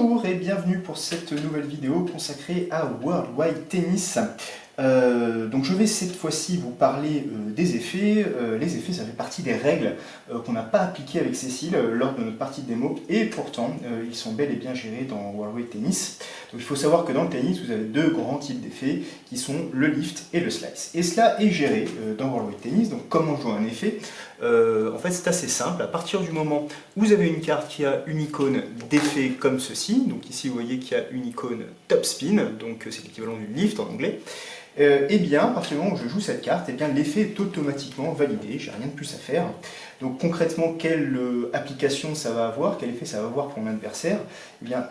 Bonjour et bienvenue pour cette nouvelle vidéo consacrée à World Wide Tennis. Donc je vais cette fois-ci vous parler des effets. Les effets, ça fait partie des règles qu'on n'a pas appliquées avec Cécile lors de notre partie de démo, et pourtant ils sont bel et bien gérés dans World Wide Tennis. Donc il faut savoir que dans le tennis, vous avez deux grands types d'effets qui sont le lift et le slice. Et cela est géré dans World Wide Tennis. Donc comment jouer un effet? En fait c'est assez simple. À partir du moment où vous avez une carte qui a une icône d'effet comme ceci, donc ici vous voyez qu'il y a une icône top spin, donc c'est l'équivalent du lift en anglais. Et bien, à partir du moment où je joue cette carte, et bien l'effet est automatiquement validé, j'ai rien de plus à faire. Donc concrètement, quelle application ça va avoir, quel effet ça va avoir pour mon adversaire? Eh bien,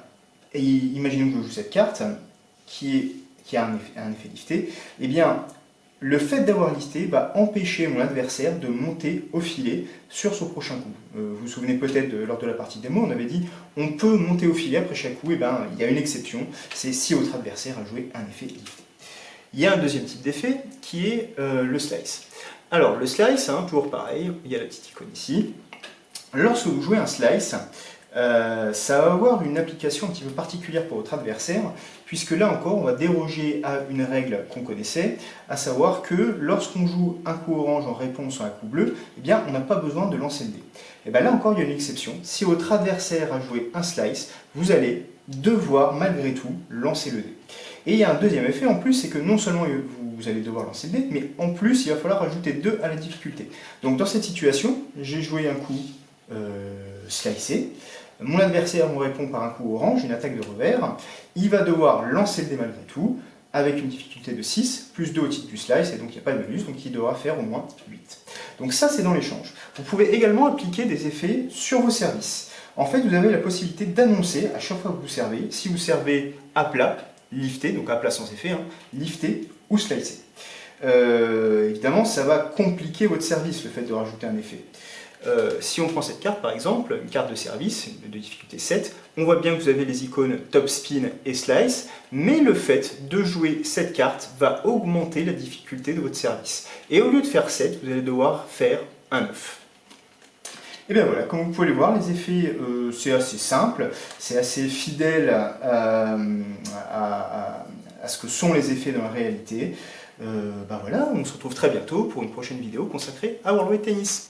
imaginons que je joue cette carte qui a un effet lifté. Eh bien, le fait d'avoir listé va empêcher mon adversaire de monter au filet sur son prochain coup. Vous vous souvenez peut-être lors de la partie démo, on avait dit on peut monter au filet après chaque coup. Et bien, il y a une exception, c'est si votre adversaire a joué un effet lifté. Il y a un deuxième type d'effet qui est le slice. Alors le slice, toujours pareil, il y a la petite icône ici. Lorsque vous jouez un slice, ça va avoir une application un petit peu particulière pour votre adversaire, puisque là encore on va déroger à une règle qu'on connaissait, à savoir que lorsqu'on joue un coup orange en réponse à un coup bleu, eh bien on n'a pas besoin de lancer le dé. Et bien là encore il y a une exception, si votre adversaire a joué un slice, vous allez devoir malgré tout lancer le dé. Et il y a un deuxième effet en plus, c'est que non seulement vous allez devoir lancer le dé, mais en plus il va falloir ajouter 2 à la difficulté. Donc dans cette situation, j'ai joué un coup slicé, mon adversaire me répond par un coup orange, une attaque de revers, il va devoir lancer le dé malgré tout, avec une difficulté de 6, plus 2 au titre du slice, et donc il n'y a pas de malus, donc il devra faire au moins 8. Donc ça c'est dans l'échange. Vous pouvez également appliquer des effets sur vos services. En fait, vous avez la possibilité d'annoncer à chaque fois que vous servez, si vous servez à plat, lifté, donc à plat sans effet, lifté ou slicé. Évidemment, ça va compliquer votre service, le fait de rajouter un effet. Si on prend cette carte par exemple, une carte de service de difficulté 7, on voit bien que vous avez les icônes top spin et slice, mais le fait de jouer cette carte va augmenter la difficulté de votre service. Et au lieu de faire 7, vous allez devoir faire un 9. Et bien voilà, comme vous pouvez le voir, les effets, c'est assez simple, c'est assez fidèle à ce que sont les effets dans la réalité. Voilà, on se retrouve très bientôt pour une prochaine vidéo consacrée à World Wide Tennis.